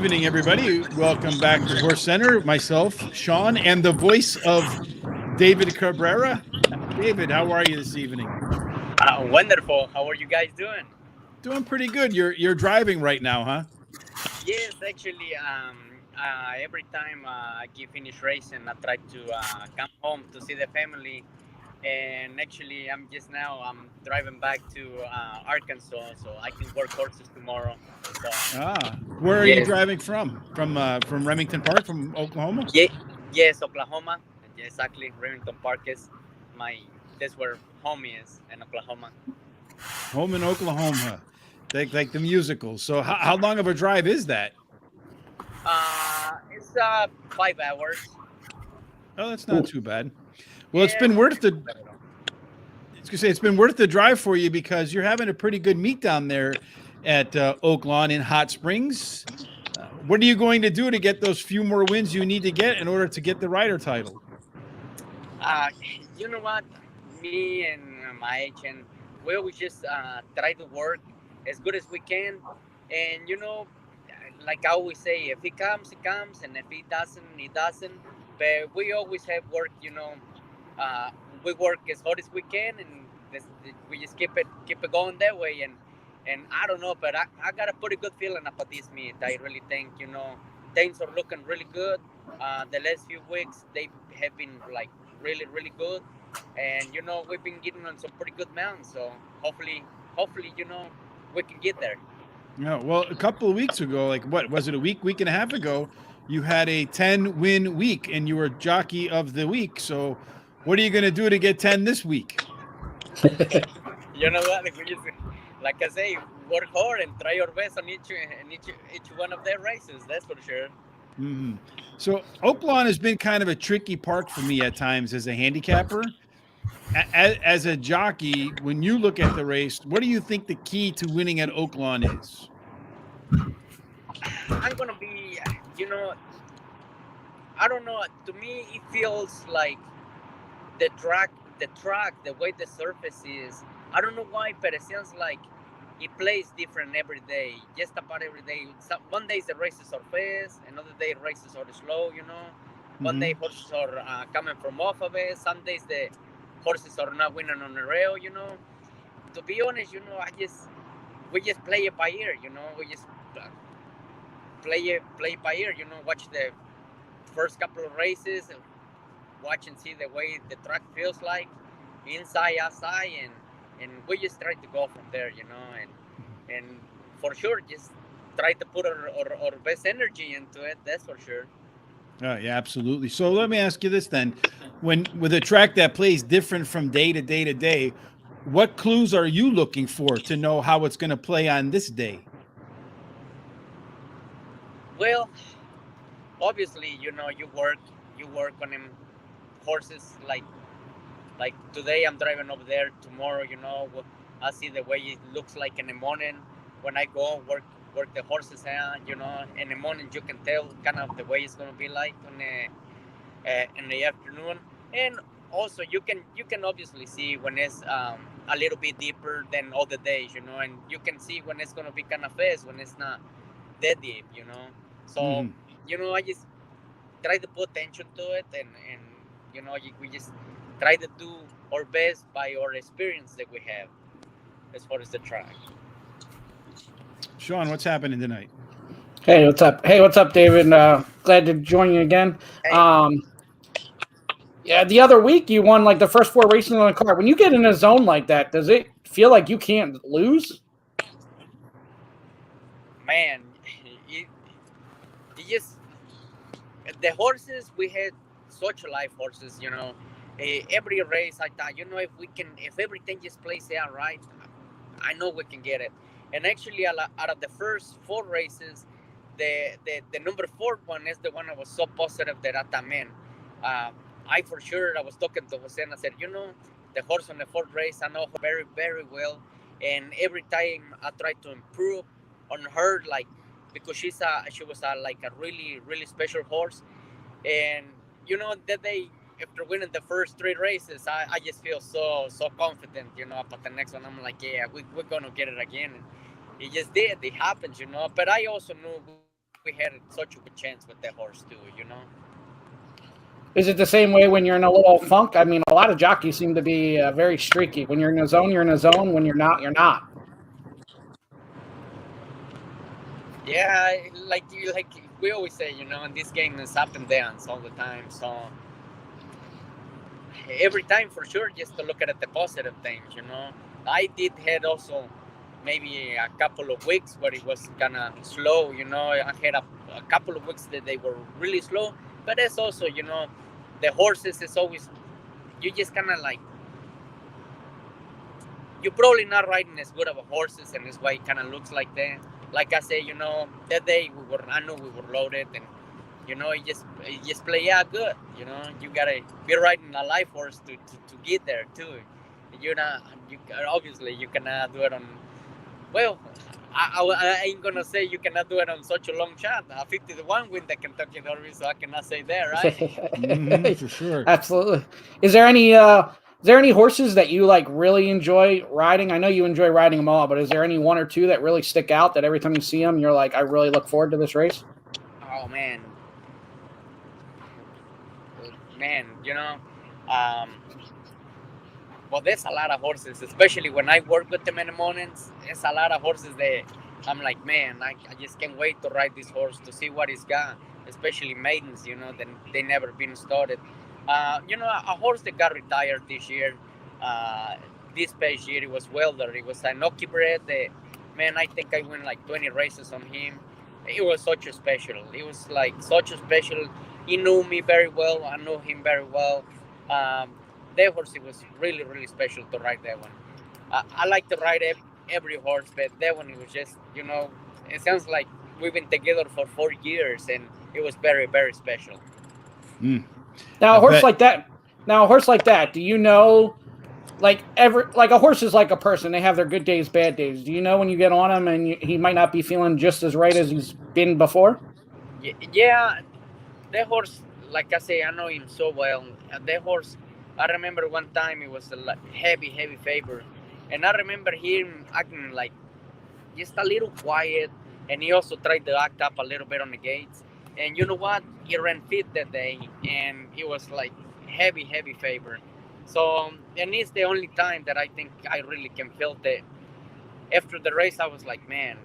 evening, everybody. Welcome back to Horse Center. Myself, Shawn, and the voice of David Cabrera. David, how are you this evening? Wonderful. How are you guys doing? Doing pretty good. You're driving right now, huh? Yes, actually, every time I get finish racing, I try to come home to see the family. And actually, I'm driving back to Arkansas, so I can work horses tomorrow. So Where are you yes, driving from? From Remington Park, from Oklahoma? yeah, yes, Oklahoma. Yeah, exactly. Remington Park is my that's where home is in Oklahoma. Home in Oklahoma, like the musical. So how long of a drive is that? It's 5 hours. Oh, that's not too bad. Well, it's Yeah, been it's worth not too the bad at all. it's been worth the drive for you because you're having a pretty good meet down there at Oak Lawn in Hot Springs. What are you going to do to get those few more wins you need to get in order to get the rider title? Uh, you know what? Me and my agent, we always just try to work as good as we can. And, like I always say, if he comes, he comes. And if he doesn't, he doesn't. But we always have work, uh, we work as hard as we can. And we just keep it going that way. And I don't know, but I got a pretty good feeling about this meet. I really think, things are looking really good. The last few weeks, they have been like really, really good. And we've been getting on some pretty good mounts. So hopefully, we can get there. Yeah, well, a couple of weeks ago, like what was it, week and a half ago, you had a 10-win week and you were jockey of the week. So what are you going to do to get 10 this week? You know what? Like, like I say, work hard and try your best on each one of their races. That's for sure. Mm-hmm. So Oaklawn has been kind of a tricky park for me at times as a handicapper. As a jockey, when you look at the race, what do you think the key to winning at Oaklawn is? I'm gonna be, you know, I don't know. To me, it feels like the track, the way the surface is. I don't know why, but it sounds like it plays different every day. Just about every day. One day the races are fast, another day races are slow. One day Mm-hmm. horses are coming from off of it. Some days the horses are not winning on the rail. To be honest, we just play it by ear. We just play it by ear. Watch the first couple of races, watch and see the way the track feels like, inside, outside, and we just try to go from there, and for sure, just try to put our best energy into it. That's for sure. Yeah, absolutely. So let me ask you this then: when with a track that plays different from day to day to day, what clues are you looking for to know how it's going to play on this day? Well, obviously, you work on them horses like today. I'm driving over there. Tomorrow, I see the way it looks like in the morning when I go work the horses out. In the morning you can tell kind of the way it's gonna be like in the afternoon, and also you can obviously see when it's a little bit deeper than other days, and you can see when it's gonna be kind of fast when it's not that deep. So Mm-hmm. I just try to put attention to it, and we just try to do our best by our experience that we have as far as the track. Shawn, what's happening tonight? Hey, what's up? Hey, what's up, David? Glad to join you again. Hey, Um, yeah, the other week you won like the first four races on the card. When you get in a zone like that, does it feel like you can't lose? man, it just the horses we had such live horses. Every race I thought, if everything just plays out right, I know we can get it. And actually, out of the first four races, the number four one is the one I was so positive that I thought, man, uh, I was talking to Jose and I said, the horse on the fourth race, I know her very, very well. And every time I try to improve on her, like, because she was like a really, really special horse. And, that day, after winning the first three races, I just feel so confident, about the next one. I'm like, yeah, we're going to get it again. And it just did. It happened. But I also knew we had such a good chance with that horse too. Is it the same way when you're in a little funk? I mean, a lot of jockeys seem to be very streaky. When you're in a zone, you're in a zone. When you're not, you're not. Yeah, like we always say, in this game is up and downs all the time. So every time for sure, just to look at the positive things. I did had also maybe a couple of weeks where it was kind of slow. I had a couple of weeks that they were really slow, but it's also the horses is always you just kind of like you're probably not riding as good of a horses, and that's why it kind of looks like that. Like I say, that day I know we were loaded, and it just play out good. You gotta be riding a live horse to get there too. Obviously you cannot do it on. Well, I ain't gonna say you cannot do it on such a long shot. 50-1 win the Kentucky Derby, so I cannot say that, right? For sure, absolutely. Is there any horses that you like really enjoy riding? I know you enjoy riding them all, but is there any one or two that really stick out that every time you see them, you're like, I really look forward to this race? Oh man, well, there's a lot of horses, especially when I work with them in the mornings. There's a lot of horses that I'm like, man, I just can't wait to ride this horse to see what he's got, especially maidens, that they never been started. A horse that got retired this year, this past year, it was Welder. It was a Jockey bred. Man, I think I won like 20 races on him. It was such a special. It was like such a special. He knew me very well. I know him very well. That horse, it was really, really special to ride that one. I like to ride every horse, but that one, it was just, it sounds like we've been together for 4 years, and it was very, very special. Now, a horse like that, do you know, like a horse is like a person. They have their good days, bad days. Do you know when you get on him and he might not be feeling just as right as he's been before? Yeah, that horse, like I say, I know him so well. That horse, I remember one time it was a heavy favor. And I remember him acting like just a little quiet. And he also tried to act up a little bit on the gates. And you know what? He ran fit that day. And it was like heavy favor. So, and it's the only time that I think I really can feel that. After the race, I was like, man,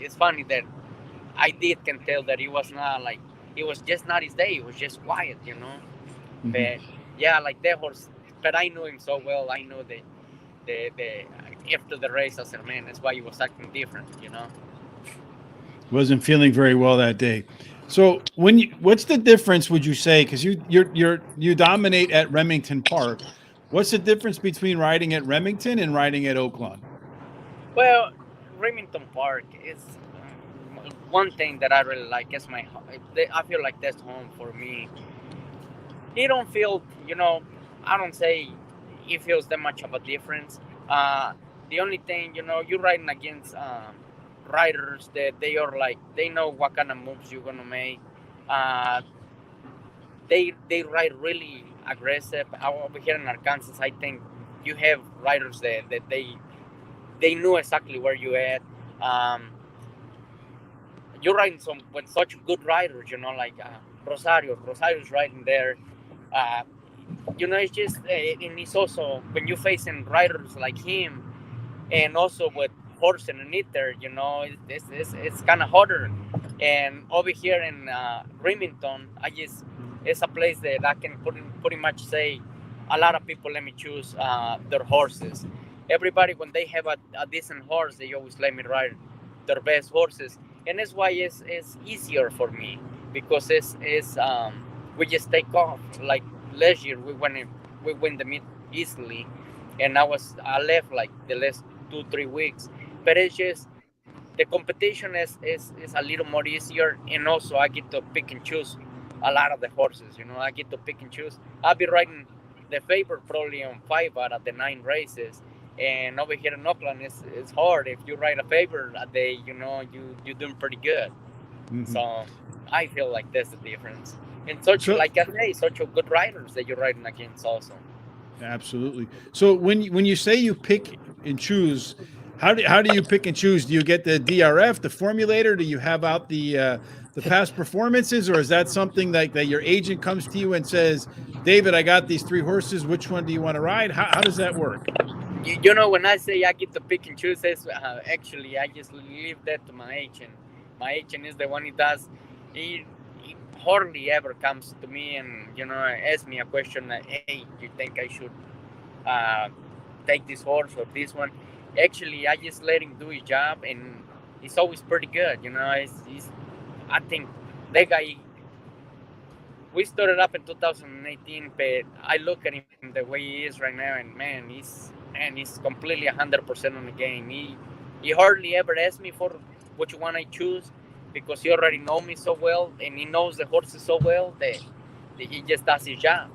it's funny that I can tell that he was not like, it was just not his day. It was just quiet, Mm-hmm. But yeah, like that horse. But I knew him so well. I know that the after the race, I said, man, that's why he was acting different, Wasn't feeling very well that day. So what's the difference, would you say? Because you dominate at Remington Park. What's the difference between riding at Remington and riding at Oaklawn? Well, Remington Park is one thing that I really like. Is I feel like that's home for me. You don't feel, I don't say it feels that much of a difference. The only thing, you're riding against riders that they are like, they know what kind of moves you're gonna make. They ride really aggressive. Over here in Arkansas, I think you have riders that they know exactly where you at. You're riding with such good riders, like Rosario's riding there. It's just, and it's also when you're facing riders like him, and also with horse underneath there, it's kind of harder. And over here in Remington, it's a place that I can pretty much say a lot of people let me choose their horses. Everybody, when they have a decent horse, they always let me ride their best horses, and that's why it's easier for me, because we just take off. Like last year, we win the meet easily, and I left like the last 2-3 weeks, but it's just the competition is a little more easier, and also I get to pick and choose a lot of the horses. I get to pick and choose. I'll be riding the favorite probably on 5 out of the 9 races. And over here in Oakland, it's hard. If you ride a favorite a day, you're doing pretty good. Mm-hmm. So I feel like that's the difference. And like I say, such a good riders that you're riding against also. Absolutely. So when you say you pick and choose, How do you pick and choose? Do you get the DRF, the formulator? Do you have out the past performances, or is that something that your agent comes to you and says, David, I got these 3 horses. Which one do you want to ride? How does that work? You know, when I say I get to pick and choose, actually I just leave that to my agent. My agent is the one who does. He hardly ever comes to me and asks me a question that, hey, you think I should uh, take this horse or this one? Actually, I just let him do his job, and he's always pretty good. He's I think that guy. We started up in 2018, but I look at him the way he is right now, and he's completely 100% on the game. He hardly ever asks me for which one I choose, because he already knows me so well, and he knows the horses so well that he just does his job.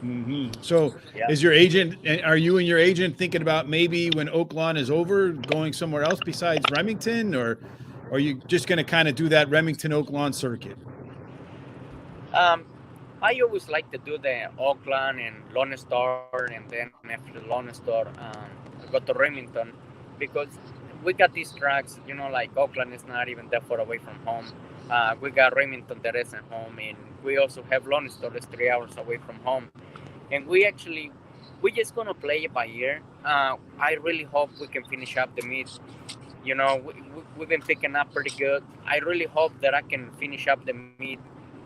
Mm-hmm. So, Yeah. is your agent? Are you and your agent thinking about maybe when Oaklawn is over, going somewhere else besides Remington, or are you just going to kind of do that Remington Oaklawn circuit? I always like to do the Auckland and Lone Star, and then after Lone Star, go to Remington, because we got these tracks. Like Auckland is not even that far away from home. We got Remington that isn't home, and we also have Lone Star that's 3 hours away from home. And we just gonna play it by ear. I really hope we can finish up the meet. We've been picking up pretty good. I really hope that I can finish up the meet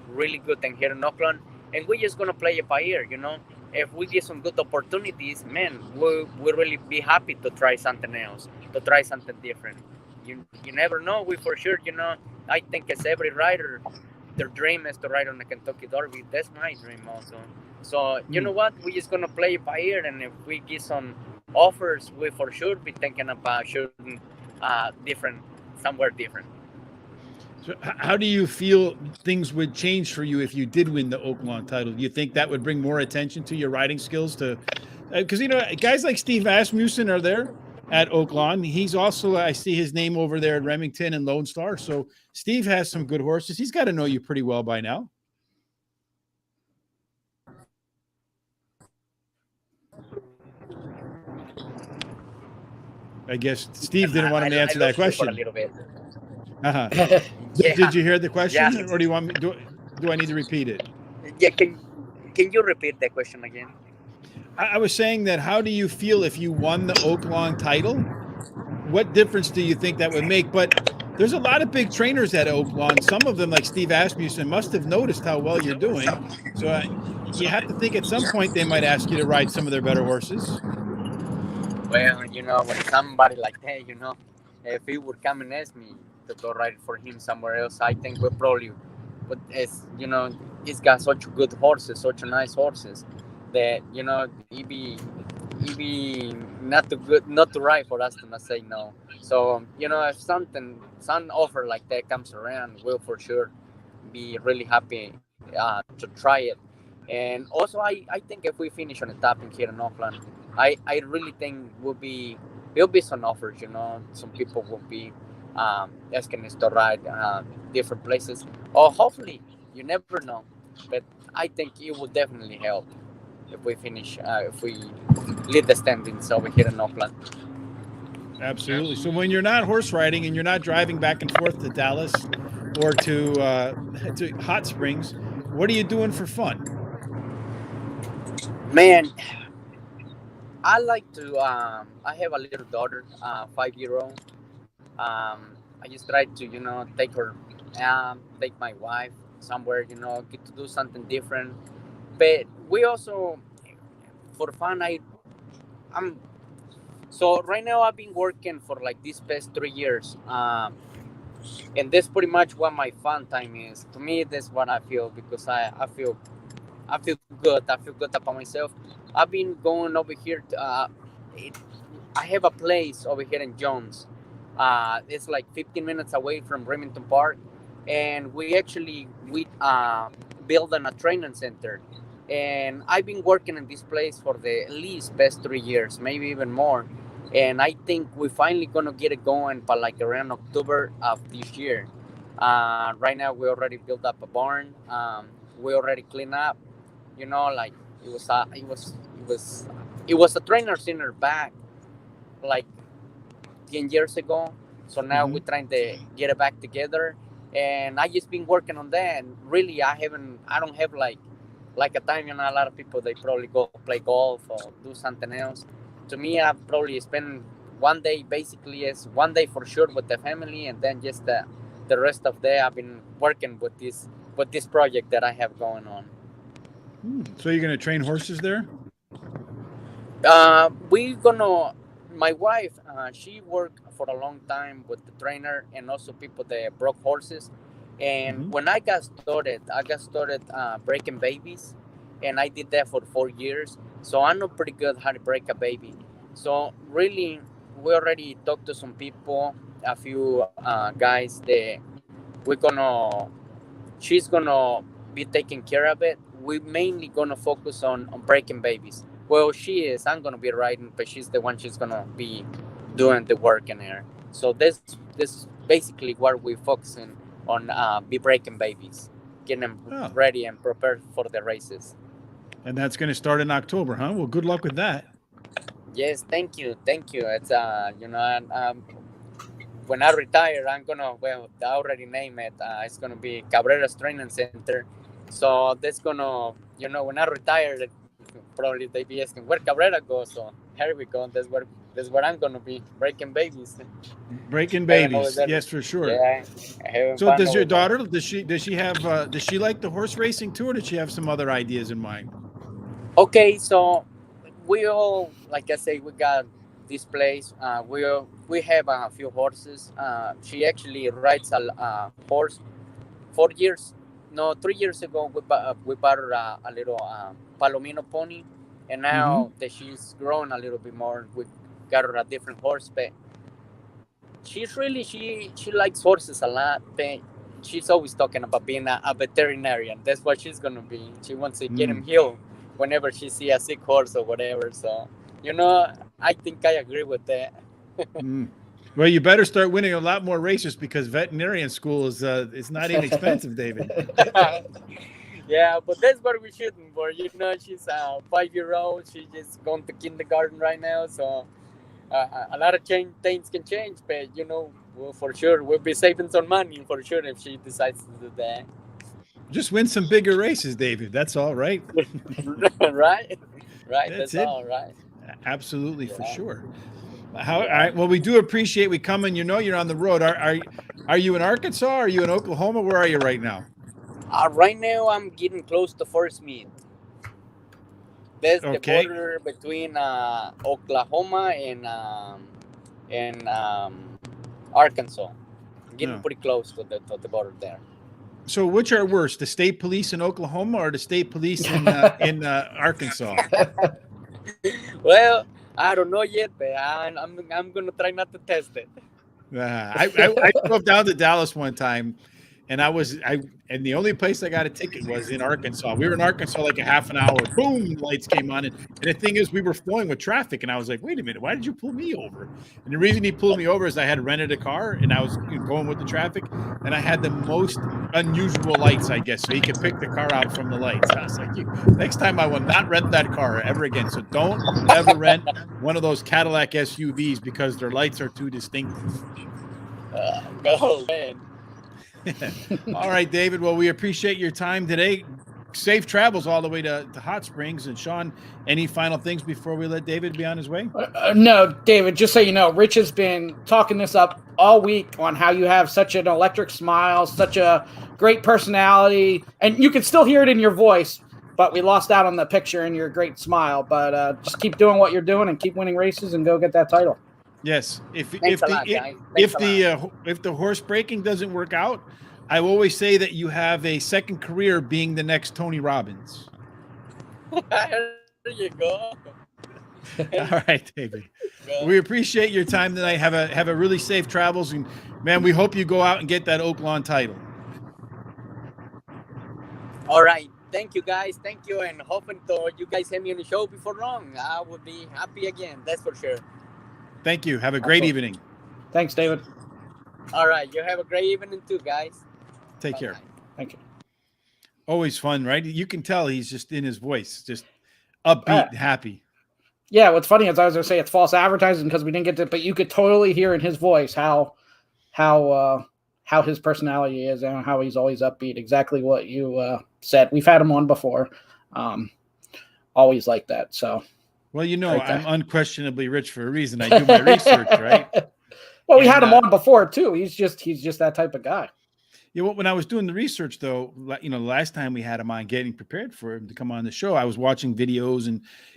really good and here in Auckland, and we're just gonna play it by ear. If we get some good opportunities, man, we'll really be happy to try something else, to try something different. You never know. We for sure, I think as every rider, their dream is to ride on the Kentucky Derby. That's my dream also. So you know what? We're just gonna play it by ear, and if we get some offers, we for sure be thinking about shooting different, somewhere different. So, how do you feel things would change for you if you did win the Oaklawn title? Do you think that would bring more attention to your riding skills? Because guys like Steve Asmussen are there at Oaklawn. He's also, I see his name over there at Remington and Lone Star. So Steve has some good horses. He's got to know you pretty well by now. I guess Steve didn't want him to answer that question. A little bit. Uh-huh. Yeah. Did you hear the question, Yeah. or do you want me? Do I need to repeat it? Yeah, can you repeat the question again? I was saying that. How do you feel if you won the Oaklawn title? What difference do you think that would make? But there's a lot of big trainers at Oaklawn. Some of them, like Steve Asmussen, must have noticed how well you're doing. So you have to think at some point they might ask you to ride some of their better horses. Well, when somebody like that, if he would come and ask me to go ride for him somewhere else, I think we probably would, he's got such good horses, such nice horses, that, he'd be not too good, not too right for us to not say no. So, if some offer like that comes around, we'll for sure be really happy to try it. And also, I think if we finish on the top in here in Auckland, I really think there'll be some offers. Some people will be asking us to ride different places, or hopefully, you never know. But I think it will definitely help if we finish, if we lead the standings over here in Auckland. Absolutely. So when you're not horse riding and you're not driving back and forth to Dallas or to Hot Springs, what are you doing for fun? Man, I like to. I have a little daughter, 5-year-old. I just try to, take her, take my wife somewhere, get to do something different. But we also, for fun, I'm. So right now I've been working for like these past 3 years, and that's pretty much what my fun time is. To me, that's what I feel, because I feel good. I feel good about myself. I've been going over here. I have a place over here in Jones. It's like 15 minutes away from Remington Park, and we built a training center. And I've been working in this place for the at least past 3 years, maybe even more. And I think we're finally gonna get it going by like around October of this year. Right now we already built up a barn. We already cleaned up. Like it was a trainer center back like 10 years ago. So now we're trying to get it back together. And I just been working on that. And really, I don't have like a time. A lot of people, they probably go play golf or do something else. To me, I probably spend one day, basically, is one day for sure with the family. And then just the rest of the day, I've been working with this project that I have going on. So you're going to train horses there? My wife, she worked for a long time with the trainer and also people that broke horses. And when I got started breaking babies, and I did that for 4 years. So I know pretty good how to break a baby. So really, we already talked to some people, a few guys that she's gonna be taking care of it. We're mainly gonna focus on breaking babies. Well, she is. I'm gonna be riding, but she's the one. She's gonna be doing the work in there. So this is basically what we're focusing on. Be breaking babies, getting them ready and prepared for the races. And that's going to start in October, huh? Well, good luck with that. Yes, thank you. It's when I retire, I already named it. It's gonna be Cabrera's Training Center. So that's gonna, when I retire, probably they be asking where Cabrera goes. So here we go. That's where I'm gonna be breaking babies. Breaking babies, yes, for sure. Yeah. So does your daughter? Does she like the horse racing too, or does she have some other ideas in mind? Okay, so we all, like I say, we got this place. We have a few horses. She actually rides a horse. 3 years ago, we bought her a little Palomino pony, and now that she's grown a little bit more, we got her a different horse. But she's really she likes horses a lot. But she's always talking about being a veterinarian. That's what she's gonna be. She wants to get him healed whenever she see a sick horse or whatever. So I think I agree with that. Well, you better start winning a lot more races because veterinarian school is not inexpensive, David. Yeah, but that's what we're shooting for. She's a 5-year-old. She's just going to kindergarten right now, so a lot of things can change. But for sure, we'll be saving some money for sure if she decides to do that. Just win some bigger races, David. That's all right. Right. That's it. All right. Absolutely, for sure. All right. Well, we do appreciate we coming. You're on the road. Are you in Arkansas? Are you in Oklahoma? Where are you right now? Right now, I'm getting close to First Meet. That's the border between Oklahoma and Arkansas. I'm getting pretty close to the border there. So, which are worse, the state police in Oklahoma or the state police in Arkansas? Well, I don't know yet, but I'm gonna try not to test it. I drove down to Dallas one time, and and the only place I got a ticket was in Arkansas. We were in Arkansas like a half an hour. Boom, lights came on, and the thing is, we were flowing with traffic, and I was like, "Wait a minute, why did you pull me over?" And the reason he pulled me over is I had rented a car, and I was going with the traffic, and I had the most unusual lights, I guess, so he could pick the car out from the lights. I was like, next time I will not rent that car ever again. So don't ever rent one of those Cadillac SUVs because their lights are too distinctive. Oh man. All right, David. Well, we appreciate your time today. Safe travels all the way to Hot Springs. And Shawn, any final things before we let David be on his way? No, David, just so you know, Rich has been talking this up all week on how you have such an electric smile, such a great personality, and you can still hear it in your voice, but we lost out on the picture and your great smile. But just keep doing what you're doing and keep winning races and go get that title. Yes. If the horse breaking doesn't work out, I always say that you have a second career being the next Tony Robbins. There you go. All right, David. We appreciate your time tonight. Have a really safe travels, and man, we hope you go out and get that Oaklawn title. All right. Thank you, guys. Thank you, and hoping to you guys have me on the show before long. I will be happy again. That's for sure. Thank you. Have a great evening. Thanks, David. All right. You have a great evening too, guys. Take care. Thank you. Always fun, right? You can tell he's just in his voice, just upbeat and happy. Yeah, what's funny is I was going to say it's false advertising because we didn't get to, but you could totally hear in his voice how his personality is and how he's always upbeat. Exactly what you said. We've had him on before. Always like that. So, well, I'm unquestionably rich for a reason. I do my research, right? Well, we had him on before too. He's just that type of guy. Yeah, well, when I was doing the research, though, the last time we had him on, getting prepared for him to come on the show, I was watching videos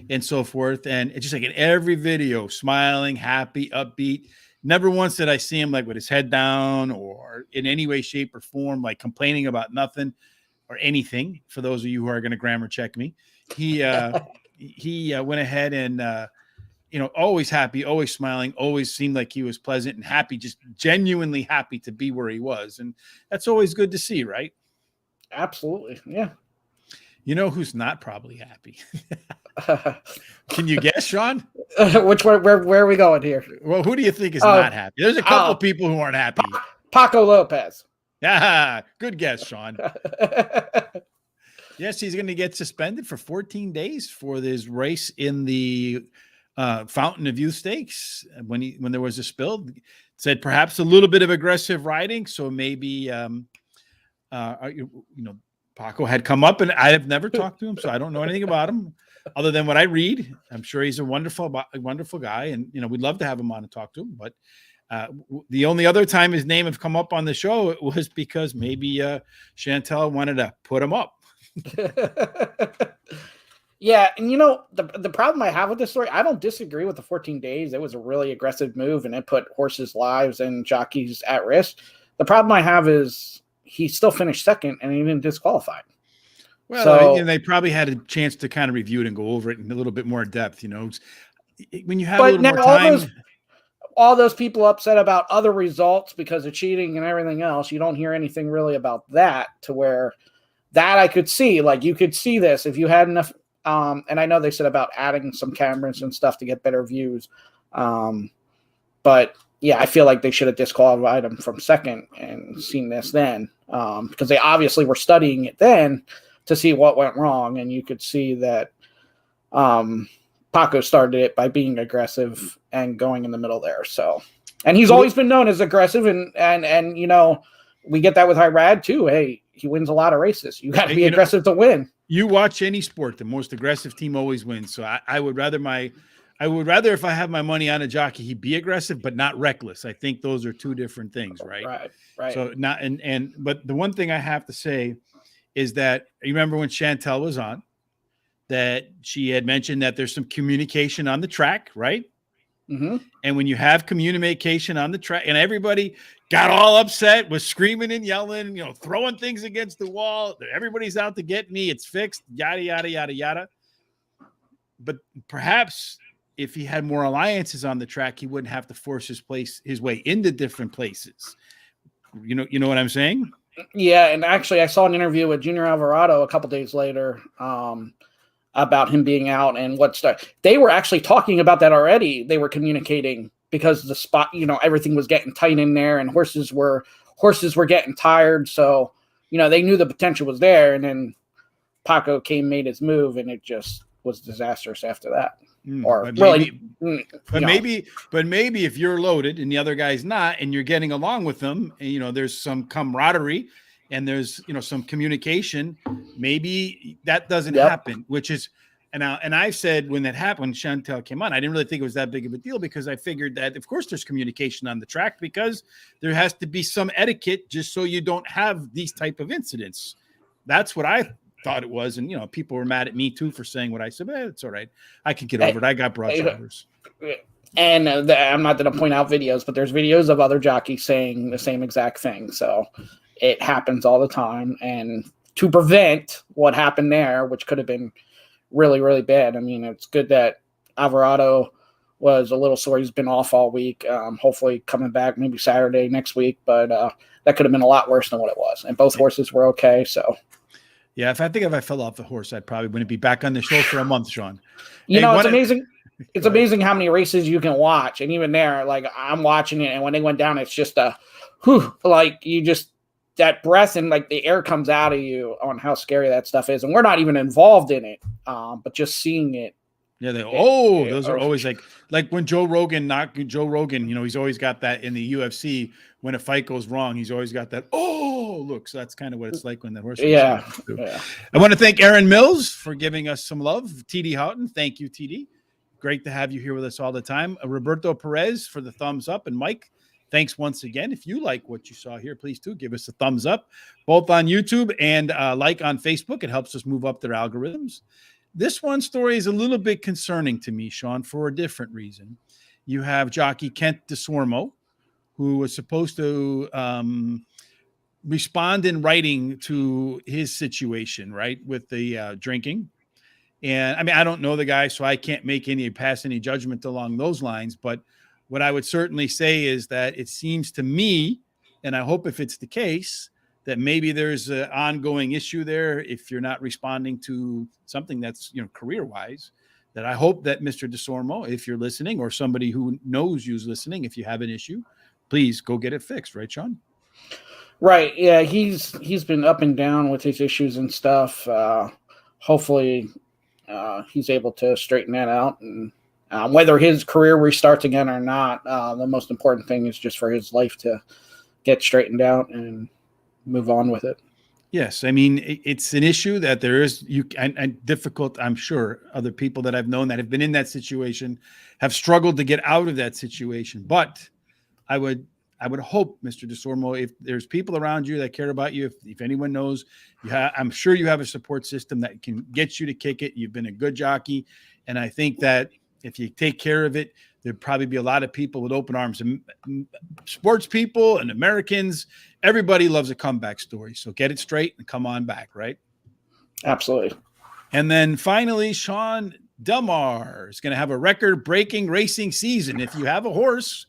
and so forth, and it's just like in every video, smiling, happy, upbeat. Never once did I see him like with his head down or in any way, shape, or form like complaining about nothing or anything. For those of you who are going to grammar check me, he went ahead and always happy, always smiling, always seemed like he was pleasant and happy, just genuinely happy to be where he was. And that's always good to see, right? Absolutely. Yeah. You know who's not probably happy? Can you guess, Shawn? Which where are we going here? Well, who do you think is not happy? There's a couple people who aren't happy. Paco Lopez. Yeah, good guess, Shawn. Yes, he's going to get suspended for 14 days for this race in the Fountain of Youth Stakes when there was a spill. It said perhaps a little bit of aggressive riding, so maybe Paco had come up, and I have never talked to him, so I don't know anything about him other than what I read. I'm sure he's a wonderful guy, and we'd love to have him on and talk to him. But the only other time his name have come up on the show it was because maybe Chantal wanted to put him up. Yeah, and the problem I have with this story, I don't disagree with the 14 days. It was a really aggressive move, and it put horses' lives and jockeys at risk. The problem I have is he still finished second, and he didn't disqualify. Well, they probably had a chance to kind of review it and go over it in a little bit more depth. When you have a little more time. All those people upset about other results because of cheating and everything else, you don't hear anything really about that to where that I could see. Like, you could see this if you had enough. And I know they said about adding some cameras and stuff to get better views. But yeah, I feel like they should have disqualified him from second and seen this then, because they obviously were studying it then to see what went wrong. And you could see that Paco started it by being aggressive and going in the middle there. So, and he's always been known as aggressive, and we get that with Irad too. Hey, he wins a lot of races. You got to be aggressive to win. You watch any sport, the most aggressive team always wins. So I would rather if I have my money on a jockey, he be aggressive, but not reckless. I think those are two different things, right? Right. So but the one thing I have to say is that you remember when Chantal was on, that she had mentioned that there's some communication on the track, right? Mm-hmm. And when you have communication on the track, and everybody got all upset, was screaming and yelling, throwing things against the wall. Everybody's out to get me. It's fixed. Yada, yada, yada, yada. But perhaps if he had more alliances on the track, he wouldn't have to force his way into different places. You know what I'm saying? Yeah. And actually I saw an interview with Junior Alvarado a couple days later, about him being out and what stuff. They were actually talking about that already. They were communicating because the spot, everything was getting tight in there and horses were getting tired. So, they knew the potential was there. And then Paco made his move, and it just was disastrous after that. Maybe if you're loaded and the other guy's not, and you're getting along with them, and, there's some camaraderie and there's, some communication, maybe that doesn't happen, which is, and I said when that happened, when Chantal came on, I didn't really think it was that big of a deal because I figured that of course there's communication on the track because there has to be some etiquette just so you don't have these type of incidents. That's what I thought it was. And, people were mad at me too for saying what I said, but it's all right. I can get over it. I got broad shoulders. And I'm not going to point out videos, but there's videos of other jockeys saying the same exact thing. So it happens all the time. And to prevent what happened there, which could have been really, really bad. I mean, it's good that Alvarado was a little sore. He's been off all week. Hopefully coming back maybe Saturday next week, but that could have been a lot worse than what it was. And both horses were okay. So, yeah, if I fell off the horse, I probably wouldn't be back on the show for a month, Shawn. It's amazing. It's amazing how many races you can watch. And even there, like I'm watching it, and when they went down, it's just that breath and like the air comes out of you on how scary that stuff is. And we're not even involved in it. But just seeing it Yeah, Yeah, those are always like when Joe Rogan, he's always got that in the UFC. When a fight goes wrong, he's always got that, look. So that's kind of what it's like when the horse race yeah, happens too. yeah. I want to thank Aaron Mills for giving us some love. TD Houghton, thank you, TD. Great to have you here with us all the time. Roberto Perez for the thumbs up. And Mike, thanks once again. If you like what you saw here, please do give us a thumbs up, both on YouTube and like on Facebook. It helps us move up their algorithms. This one story is a little bit concerning to me, Shawn, for a different reason. You have jockey Kent Desormeaux, who was supposed to respond in writing to his situation, right, with the drinking. And I mean, I don't know the guy, so I can't pass any judgment along those lines. But what I would certainly say is that it seems to me, and I hope if it's the case, that maybe there's an ongoing issue there if you're not responding to something that's, career-wise, that I hope that Mr. Desormeaux, if you're listening, or somebody who knows you's listening, if you have an issue, please go get it fixed. Right, Shawn? Right. Yeah, he's been up and down with his issues and stuff. Hopefully he's able to straighten that out. And whether his career restarts again or not, the most important thing is just for his life to get straightened out and move on with it. Yes. I mean, it's an issue that there is and difficult. I'm sure other people that I've known that have been in that situation have struggled to get out of that situation. But I would hope, Mr. Desormeaux, if there's people around you that care about you, if anyone knows, I'm sure you have a support system that can get you to kick it. You've been a good jockey. And I think that if you take care of it, there'd probably be a lot of people with open arms, and sports people and Americans. Everybody loves a comeback story. So get it straight and come on back, right? Absolutely. And then finally, Shawn, Del Mar is going to have a record-breaking racing season. If you have a horse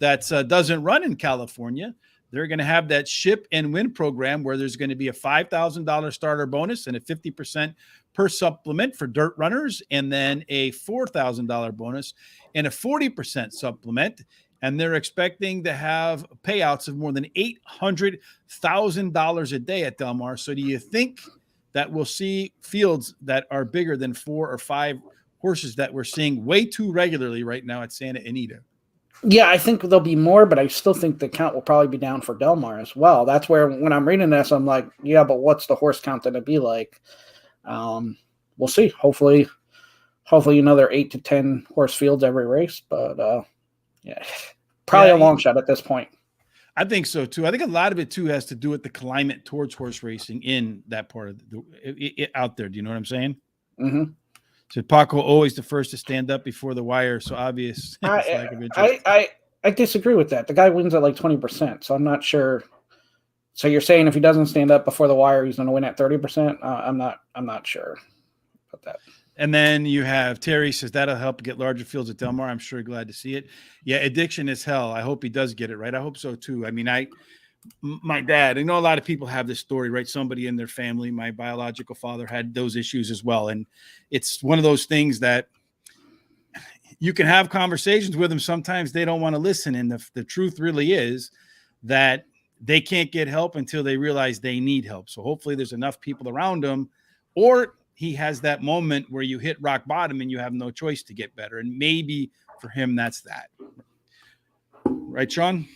that doesn't run in California, they're going to have that ship and win program where there's going to be a $5,000 starter bonus and a 50% per supplement for dirt runners, and then a $4,000 bonus and a 40% supplement. And they're expecting to have payouts of more than $800,000 a day at Del Mar. So do you think that we'll see fields that are bigger than 4 or 5 horses that we're seeing way too regularly right now at Santa Anita? Yeah, I think there'll be more, but I still think the count will probably be down for Del Mar as well. That's where, when I'm reading this, I'm like, yeah, but what's the horse count going to be like? We'll see. Hopefully another 8 to 10 horse fields every race, but yeah, probably a long shot at this point. I think so too. I think a lot of it too has to do with the climate towards horse racing in that part of out there. Do you know what I'm saying? Mm-hmm. So Paco always the first to stand up before the wire. So obvious. I disagree with that. The guy wins at like 20%. So I'm not sure. So you're saying if he doesn't stand up before the wire, he's going to win at 30%? I'm not sure about that. And then you have Terry says that'll help get larger fields at Del Mar. I'm sure glad to see it. Yeah, addiction is hell. I hope he does get it right. I hope so too. I mean, my dad, I know a lot of people have this story, right? Somebody in their family, my biological father had those issues as well. And it's one of those things that you can have conversations with them. Sometimes they don't want to listen. And the truth really is that they can't get help until they realize they need help. So hopefully there's enough people around them, or he has that moment where you hit rock bottom and you have no choice to get better. And maybe for him, that's that. Right, Shawn?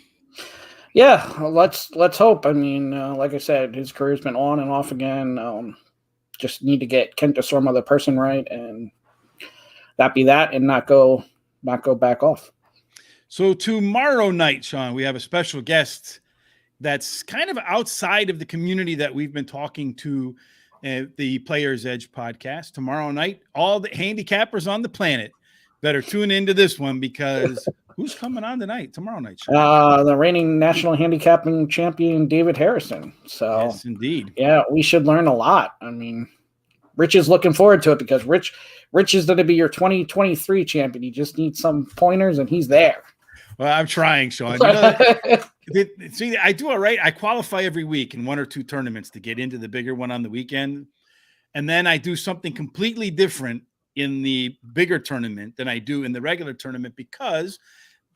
Yeah, let's hope. I mean, like I said, his career's been on and off again. Just need to get Kent Desormeaux, the person, right, and that be that, and not go back off. So tomorrow night, Shawn, we have a special guest that's kind of outside of the community that we've been talking to, the Players Edge podcast. Tomorrow night, all the handicappers on the planet better tune into this one, because who's coming on tomorrow night? The reigning national handicapping champion, David Harrison. So yes, indeed. Yeah, we should learn a lot. I mean, Rich is looking forward to it, because Rich is going to be your 2023 champion. He just needs some pointers, and he's there. Well, I'm trying, Shawn. See, I do all right. I qualify every week in 1 or 2 tournaments to get into the bigger one on the weekend. And then I do something completely different in the bigger tournament than I do in the regular tournament, because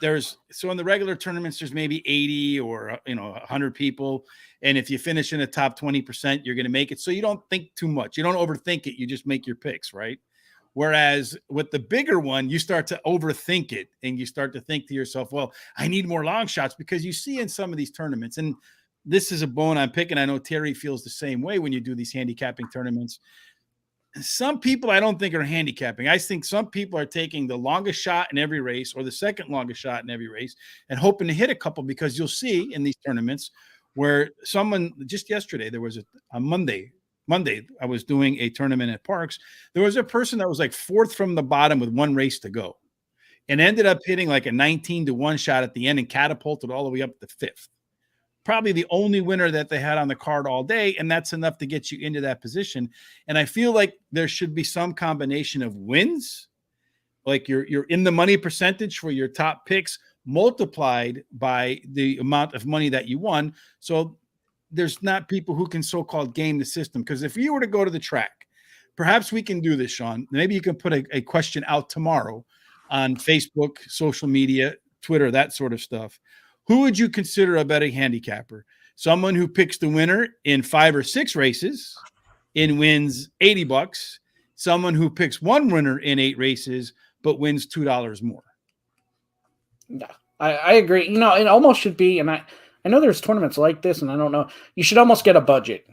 in the regular tournaments, there's maybe 80 or 100 people. And if you finish in the top 20%, you're going to make it. So you don't think too much. You don't overthink it. You just make your picks, right? Whereas with the bigger one, you start to overthink it and you start to think to yourself, well, I need more long shots, because you see in some of these tournaments, and this is a bone I'm picking. I know Terry feels the same way when you do these handicapping tournaments. Some people I don't think are handicapping. I think some people are taking the longest shot in every race or the second longest shot in every race and hoping to hit a couple, because you'll see in these tournaments where someone just yesterday, there was a Monday, I was doing a tournament at Parks. There was a person that was like fourth from the bottom with one race to go and ended up hitting like a 19-1 shot at the end and catapulted all the way up to fifth. Probably the only winner that they had on the card all day, and that's enough to get you into that position. And I feel like there should be some combination of wins, like you're in the money percentage for your top picks multiplied by the amount of money that you won. So there's not people who can so-called game the system. Because if you were to go to the track, perhaps we can do this, Shawn. Maybe you can put a question out tomorrow on Facebook, social media, Twitter, that sort of stuff. Who would you consider a betting handicapper? Someone who picks the winner in 5 or 6 races and wins $80. Someone who picks one winner in 8 races but wins $2 more. Yeah, I agree. You know, it almost should be, and I know there's tournaments like this, and I don't know. You should almost get a budget,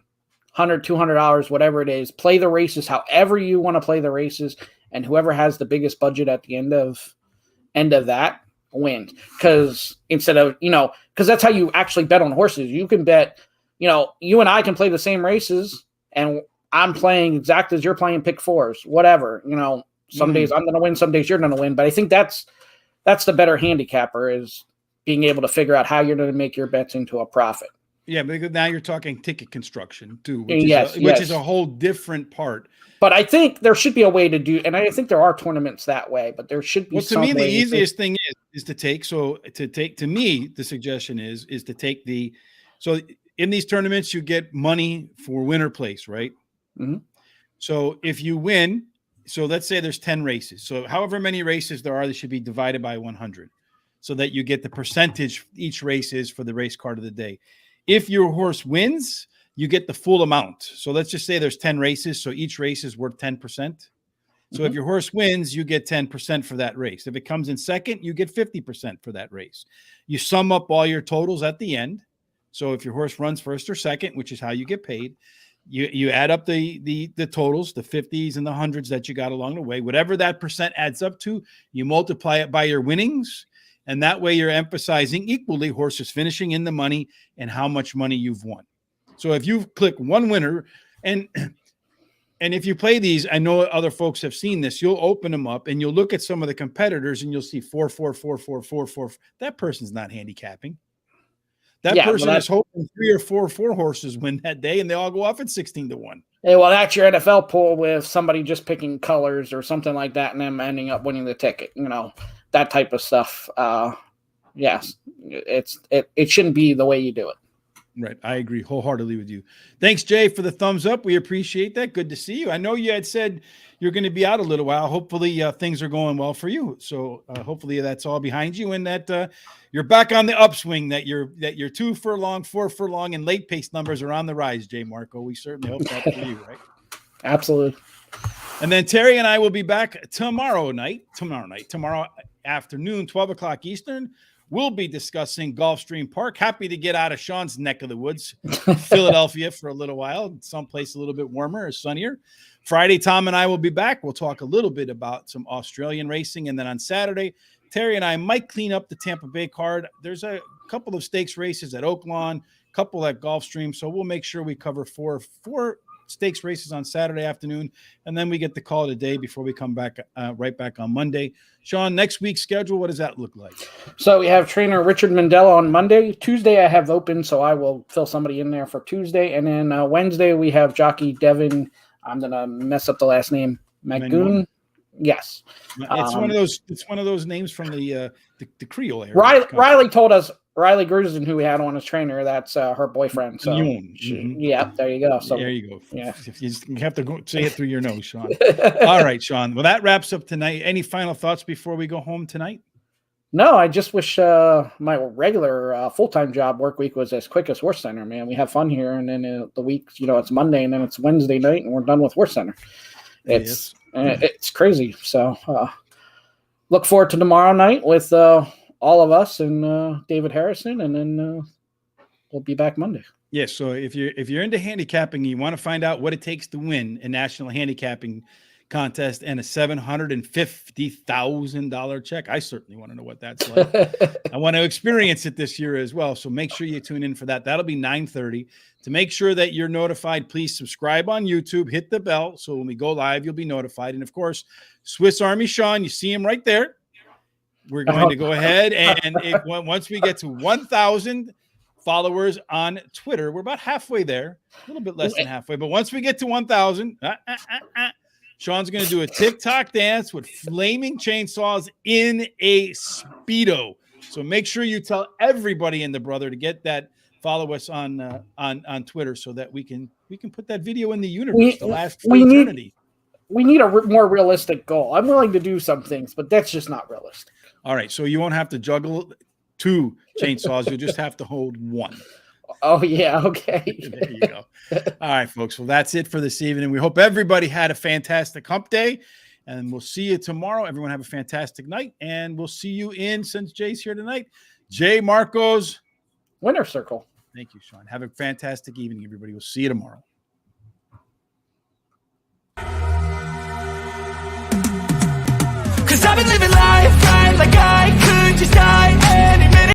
$100, $200, whatever it is. Play the races however you want to play the races, and whoever has the biggest budget at the end of that wins. Because instead of, because that's how you actually bet on horses. You can bet, you and I can play the same races, and I'm playing exactly as you're playing pick fours, whatever. Some days I'm going to win, some days you're going to win. But I think that's the better handicapper, is being able to figure out how you're going to make your bets into a profit. Yeah, but now you're talking ticket construction too, which is a whole different part. But I think there should be a way to do, and I think there are tournaments that way, but there should be some way. Well, to me, the easiest thing is to take, to me, the suggestion is to take so in these tournaments, you get money for winner place, right? Mm-hmm. So if you win, so let's say there's 10 races. So however many races there are, they should be divided by 100 so that you get the percentage each race is for the race card of the day. If your horse wins, you get the full amount. So let's just say there's 10 races. So each race is worth 10%. So if your horse wins, you get 10% for that race. If it comes in second, you get 50% for that race. You sum up all your totals at the end. So if your horse runs first or second, which is how you get paid, you add up the totals, the 50s and the 100s that you got along the way. Whatever that percent adds up to, you multiply it by your winnings. And that way you're emphasizing equally horses finishing in the money and how much money you've won. So if you click one winner, and if you play these, I know other folks have seen this, you'll open them up and you'll look at some of the competitors and you'll see 4, 4, 4, 4, 4, 4. That person's not handicapping. That person is hoping 3 or 4 horses win that day, and they all go off at 16-1. Hey, well, that's your NFL pool with somebody just picking colors or something like that, and them ending up winning the ticket. That type of stuff. Yes, it shouldn't be the way you do it. Right. I agree wholeheartedly with you. Thanks, Jay, for the thumbs up. We appreciate that. Good to see you. I know you had said you're going to be out a little while. Hopefully things are going well for you. So hopefully that's all behind you, and that you're back on the upswing, that you're 2 furlong, 4 furlong, and late pace numbers are on the rise, Jay Marco. We certainly hope that for you, right? Absolutely. And then Terry and I will be back tomorrow afternoon, 12 o'clock Eastern. We'll be discussing Gulfstream Park. Happy to get out of Shawn's neck of the woods, Philadelphia, for a little while, someplace a little bit warmer or sunnier. Friday, Tom and I will be back. We'll talk a little bit about some Australian racing. And then on Saturday, Terry and I might clean up the Tampa Bay card. There's a couple of stakes races at Oaklawn, a couple at Gulfstream. So we'll make sure we cover four stakes races on Saturday afternoon, and then we get the call today before we come back right back on Monday. Shawn, next week's schedule, what does that look like? So we have trainer Richard Mandela on Monday. Tuesday I have open, so I will fill somebody in there for Tuesday. And then Wednesday we have jockey Devin. I'm gonna mess up the last name. Magoon. Yes. It's one of those names from the Creole area. Riley told us, Riley Grusin, who we had on as trainer, that's her boyfriend. So yeah, there you go. So there you go. Yeah, you have to go say it through your nose, Shawn. All right, Shawn. Well, that wraps up tonight. Any final thoughts before we go home tonight? No, I just wish my regular full-time job work week was as quick as Horse Center, man. We have fun here, and then the week, it's Monday, and then it's Wednesday night, and we're done with Horse Center. It's It's crazy. So look forward to tomorrow night with all of us and David Harrison, and then we'll be back Monday. Yes. So if you're into handicapping, and you want to find out what it takes to win a national handicapping contest and a $750,000 check, I certainly want to know what that's like. I want to experience it this year as well. So make sure you tune in for that. That'll be 9:30. To make sure that you're notified, please subscribe on YouTube, hit the bell, so when we go live, you'll be notified. And of course, Swiss Army Shawn, you see him right there. We're going to go ahead and once we get to 1,000 followers on Twitter, we're about halfway there, a little bit less than halfway, but once we get to 1,000, Shawn's going to do a TikTok dance with flaming chainsaws in a Speedo. So make sure you tell everybody in the brother to get that. Follow us on Twitter so that we can put that video in the universe to last for eternity. We need a more realistic goal. I'm willing to do some things, but that's just not realistic. All right, so you won't have to juggle 2 chainsaws. You'll just have to hold 1. Oh, yeah. Okay. There you go. All right, folks. Well, that's it for this evening. We hope everybody had a fantastic hump day, and we'll see you tomorrow. Everyone have a fantastic night, and we'll see you since Jay's here tonight, Jay Marco's Winner Circle. Thank you, Shawn. Have a fantastic evening, everybody. We'll see you tomorrow. Cause I've been living life